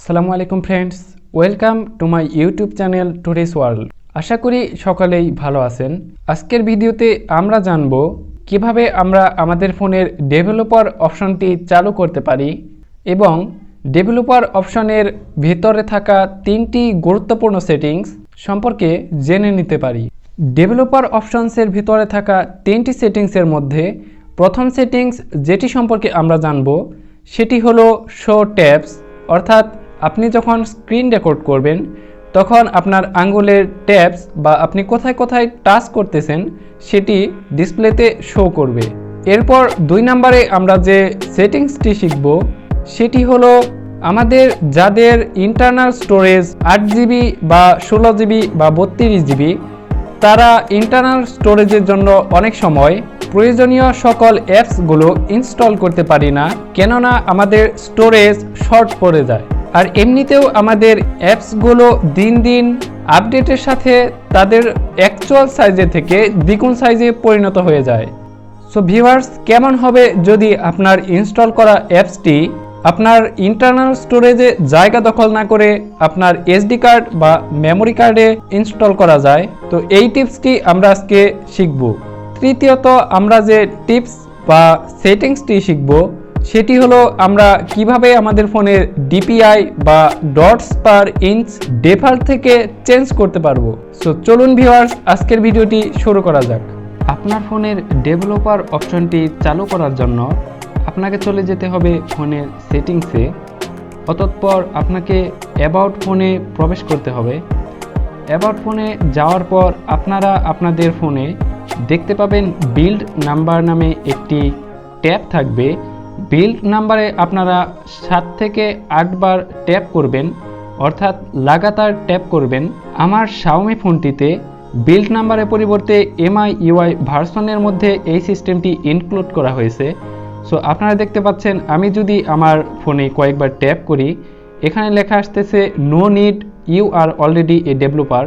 আসসালামু আলাইকুম friends, welcome to my YouTube channel today's world. আশা করি সকলেই ভালো আছেন। আজকের ভিডিওতে আমরা জানব কিভাবে আমরা আমাদের ফোনের ডেভেলপার অপশনটি চালু করতে পারি এবং ডেভেলপার অপশনের ভিতরে থাকা তিনটি গুরুত্বপূর্ণ সেটিংস সম্পর্কে জেনে নিতে পারি। ডেভেলপার অপশনসের ভিতরে থাকা তিনটি সেটিংসের মধ্যে প্রথম সেটিংস যেটি সম্পর্কে আমরা জানব সেটি হলো শো ট্যাবস, অর্থাৎ আপনি যখন স্ক্রিন রেকর্ড করবেন তখন আপনার আঙ্গুলের ট্যাবস বা আপনি কোথায় কোথায় টাচ করতেছেন সেটি ডিসপ্লেতে শো করবে। এরপর 2 নম্বরে আমরা যে সেটিংসটি শিখব সেটি হলো আমাদের যাদের ইন্টারনাল স্টোরেজ 8 জিবি বা 16 জিবি বা 32 জিবি, তারা ইন্টারনাল স্টোরেজের জন্য অনেক সময় প্রয়োজনীয় সকল অ্যাপসগুলো ইনস্টল করতে পারি না, কেননা আমাদের স্টোরেজ শর্ট পড়ে যায়। আর এমনিতেও আমাদের অ্যাপসগুলো দিন দিন আপডেটের সাথে তাদের অ্যাকচুয়াল সাইজে থেকে দ্বিগুণ সাইজে পরিণত হয়ে যায়। সো ভিউয়ার্স, কেমন হবে যদি আপনার ইনস্টল করা অ্যাপসটি আপনার ইন্টারনাল স্টোরেজে জায়গা দখল না করে আপনার এসডি কার্ড বা মেমোরি কার্ডে ইনস্টল করা যায়? তো এই টিপসটি আমরা আজকে শিখব। তৃতীয়ত আমরা যে টিপস বা সেটিংসটি শিখব সেটি হলো আমরা কিভাবে আমাদের ফোনের ডিপিআই বা ডটস পার ইঞ্চ ডিফল্ট থেকে চেঞ্জ করতে পারবো। সো চলুন ভিউয়ার্স, আজকের ভিডিওটি শুরু করা যাক। আপনার ফোনের ডেভেলপার অপশনটি চালু করার জন্য আপনাকে চলে যেতে হবে ফোনের সেটিংসে। অতঃপর আপনাকে অ্যাবাউট ফোনে প্রবেশ করতে হবে। অ্যাবাউট ফোনে যাওয়ার পর আপনারা আপনাদের ফোনে দেখতে পাবেন বিল্ড নাম্বার নামে একটি ট্যাব থাকবে। বিল্ড নাম্বারে আপনারা 7 থেকে 8 বার ট্যাপ করবেন, অর্থাৎ লাগাতার ট্যাপ করবেন। আমার শাওমি ফোনটিতে বিল্ড নাম্বারের পরিবর্তে MIUI ভার্সনের মধ্যে এই সিস্টেমটি ইনক্লুড করা হয়েছে। সো আপনারা দেখতে পাচ্ছেন, আমি যদি আমার ফোনে কয়েকবার ট্যাপ করি, এখানে লেখা আসতেছে no need, you are already a developer,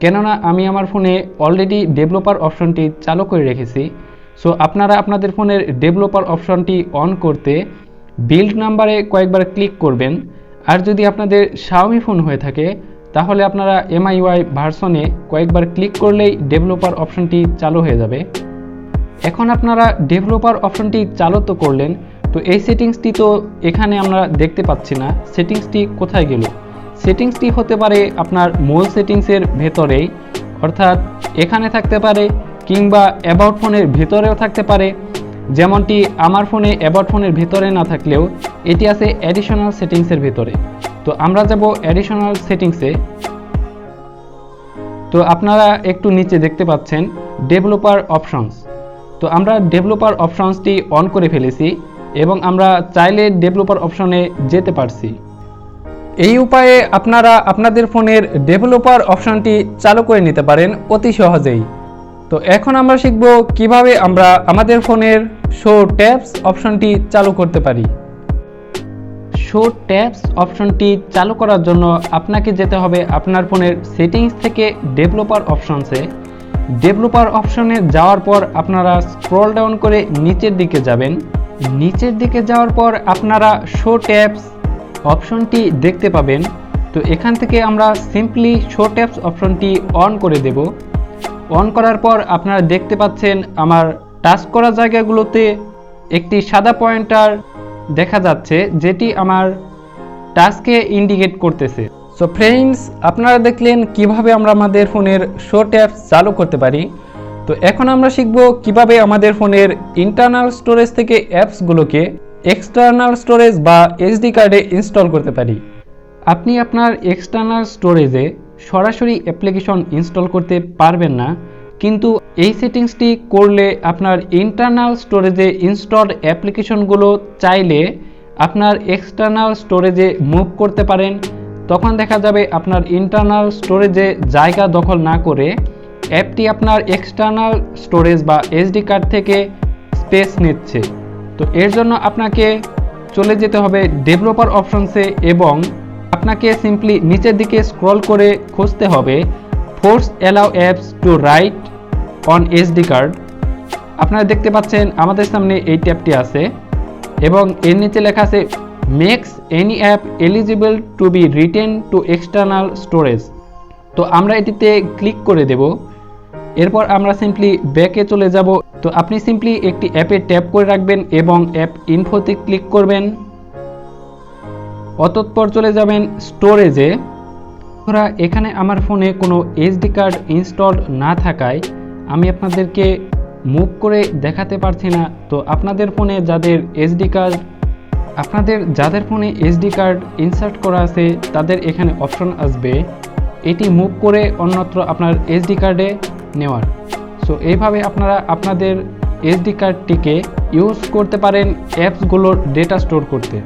কেননা আমি আমার ফোনে অলরেডি ডেভেলপার অপশনটি চালু করে রেখেছি। সো আপনারা আপনাদের ফোনের ডেভেলপার অপশনটি অন করতে বিল্ড নাম্বারে কয়েকবার ক্লিক করবেন। আর যদি আপনাদের শাওমি ফোন হয়ে থাকে তাহলে আপনারা MIUI ভার্সনে কয়েকবার ক্লিক করলেই ডেভেলপার অপশনটি চালু হয়ে যাবে। এখন আপনারা ডেভেলপার অপশনটি চালু তো করলেন, তো এই সেটিংসটি তো এখানে আমরা দেখতে পাচ্ছি না। সেটিংসটি কোথায় গেল? সেটিংসটি হতে পারে আপনার মূল সেটিংসের ভেতরেই, অর্থাৎ এখানে থাকতে পারে কিংবা অ্যাবাউট ফোনের ভিতরেও থাকতে পারে। যেমনটি আমার ফোনে অ্যাবাউট ফোনের ভিতরে না থাকলেও এটি আছে অ্যাডিশনাল সেটিংসের ভিতরে। তো আমরা যাব অ্যাডিশনাল সেটিংসে। তো আপনারা একটু নিচে দেখতে পাচ্ছেন ডেভেলপার অপশনস। তো আমরা ডেভেলপার অপশনসটি অন করে ফেলেছি এবং আমরা চাইলে ডেভেলপার অপশনে যেতে পারছি। এই উপায়ে আপনারা আপনাদের ফোনের ডেভেলপার অপশনটি চালু করে নিতে পারেন অতি সহজেই। তো এখন আমরা শিখব কিভাবে আমরা আমাদের ফোনের শো ট্যাবস অপশনটি চালু করতে পারি। শো ট্যাবস অপশনটি চালু করার জন্য আপনাকে যেতে হবে আপনার ফোনের সেটিংস থেকে ডেভেলপার অপশনসে। ডেভেলপার অপশনে যাওয়ার পর আপনারা স্ক্রল ডাউন করে নিচের দিকে যাবেন। নিচের দিকে যাওয়ার পর আপনারা শো ট্যাবস অপশনটি দেখতে পাবেন। তো এখান থেকে আমরা সিম্পলি শো ট্যাবস অপশনটি অন করে দেব। অন করার পর আপনারা দেখতে পাচ্ছেন আমার টাচ করা জায়গাগুলোতে একটি সাদা পয়েন্টার দেখা যাচ্ছে, যেটি আমার টাচকে ইন্ডিকেট করতেছে। সো ফ্রেন্ডস, আপনারা দেখলেন কিভাবে আমরা আমাদের ফোনের শো ট্যাবস চালু করতে পারি। তো এখন আমরা শিখব কিভাবে আমাদের ফোনের ইন্টারনাল স্টোরেজ থেকে অ্যাপসগুলোকে এক্সটার্নাল স্টোরেজ বা এসডি কার্ডে ইনস্টল করতে পারি। আপনি আপনার এক্সটার্নাল স্টোরেজে সরাসরি অ্যাপ্লিকেশন ইনস্টল করতে পারবেন না, কিন্তু এই সেটিংসটি করলে আপনার ইন্টারনাল স্টোরেজে ইনস্টলড অ্যাপ্লিকেশনগুলো চাইলে আপনার এক্সটার্নাল স্টোরেজে মুভ করতে পারেন। তখন দেখা যাবে আপনার ইন্টারনাল স্টোরেজে জায়গা দখল না করে অ্যাপটি আপনার এক্সটার্নাল স্টোরেজ বা এসডি কার্ড থেকে স্পেস নিচ্ছে। তো এর জন্য আপনাকে চলে যেতে হবে ডেভেলপার অপশনসে এবং আপনাকে সিম্পলি নিচের দিকে স্ক্রল করে খুঁজতে হবে force allow apps two right on SD card. আপনারা দেখতে পাচ্ছেন আমাদের সামনে এই ট্যাবটি আছে এবং এর নিচে লেখা আছে makes any app eligible to be written to external storage. তো আমরা এটিতে ক্লিক করে দেব। এরপর আমরা সিম্পলি ব্যাকে চলে যাব। তো আপনি সিম্পলি একটি অ্যাপে ট্যাপ করে রাখবেন এবং অ্যাপ ইনফোতে ক্লিক করবেন। অতঃপর চলে যাবেন স্টোরেজে। ধরা এখানে আমার ফোনে কোনো এসডি কার্ড ইনস্টলড না থাকায় আমি আপনাদেরকে মুভ করে দেখাতে পারছি না। তো আপনাদের ফোনে যাদের ফোনে এসডি কার্ড ইনসার্ট করা আছে তাদের এখানে অপশন আসবে এটি মুভ করে অন্যত্র আপনার এসডি কার্ডে নেওয়ার। সো এইভাবে আপনারা আপনাদের এসডি কার্ডটিকে ইউজ করতে পারেন অ্যাপসগুলোর ডেটা স্টোর করতে।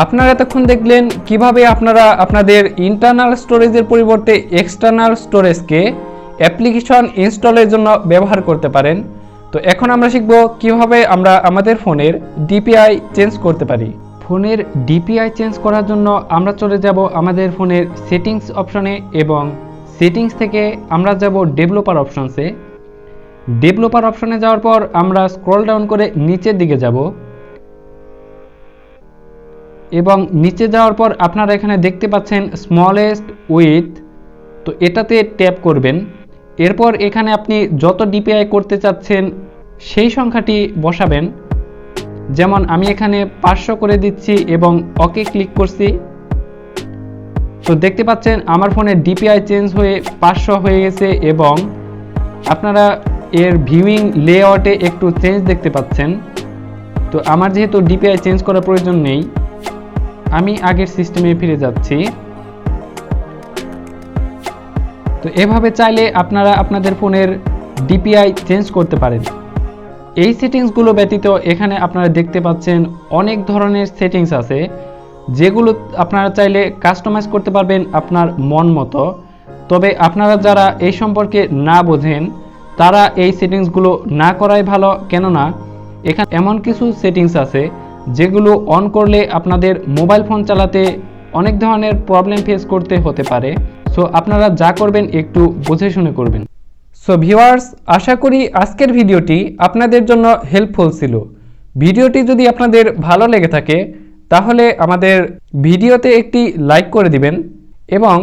আপনারা এতক্ষণ দেখলেন কিভাবে আপনারা আপনাদের ইন্টারনাল স্টোরেজের পরিবর্তে এক্সটার্নাল স্টোরেজকে অ্যাপ্লিকেশন ইনস্টলের জন্য ব্যবহার করতে পারেন। তো এখন আমরা শিখব কিভাবে আমরা আমাদের ফোনের ডিপিআই চেঞ্জ করতে পারি। ফোনের ডিপিআই চেঞ্জ করার জন্য আমরা চলে যাব আমাদের ফোনের সেটিংস অপশনে এবং সেটিংস থেকে আমরা যাব ডেভেলপার অপশনসে। ডেভেলপার অপশনে যাওয়ার পর আমরা স্ক্রল ডাউন করে নিচের দিকে যাব এবং নিচে যাওয়ার পর আপনারা এখানে দেখতে পাচ্ছেন স্মলেস্ট উইথ। তো এটাতে ট্যাপ করবেন। এরপর এখানে আপনি যত ডিপিআই করতে চাচ্ছেন সেই সংখ্যাটি বসাবেন। যেমন আমি এখানে 500 করে দিচ্ছি এবং ওকে ক্লিক করছি। তো দেখতে পাচ্ছেন আমার ফোনে ডিপিআই চেঞ্জ হয়ে 500 হয়ে গেছে এবং আপনারা এর ভিউইং লেআউটে একটু চেঞ্জ দেখতে পাচ্ছেন। তো আমার যেহেতু ডিপিআই চেঞ্জ করার প্রয়োজন নেই, আমি আগের সিস্টেমে ফিরে যাচ্ছি। তো এভাবে চাইলে আপনারা আপনাদের ফোনের ডিপিআই চেঞ্জ করতে পারেন। এই সেটিংসগুলো ব্যতীত এখানে আপনারা দেখতে পাচ্ছেন অনেক ধরনের সেটিংস আছে যেগুলো আপনারা চাইলে কাস্টমাইজ করতে পারবেন আপনার মন মতো। তবে আপনারা যারা এই সম্পর্কে না বোঝেন তারা এই সেটিংসগুলো না করাই ভালো, কেননা এখানে এমন কিছু সেটিংস আছে যেগুলো অন করলে আপনাদের মোবাইল ফোন চালাতে অনেক ধরনের প্রবলেম ফেস করতে হতে পারে। সো আপনারা যা করবেন একটু বুঝে শুনে করবেন। সো ভিউয়ার্স, আশা করি আজকের ভিডিওটি আপনাদের জন্য হেল্পফুল ছিল। ভিডিওটি যদি আপনাদের ভালো লেগে থাকে তাহলে আমাদের ভিডিওতে একটি লাইক করে দিবেন এবং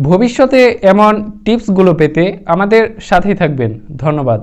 ভবিষ্যতে এমন টিপসগুলো পেতে আমাদের সাথেই থাকবেন। ধন্যবাদ।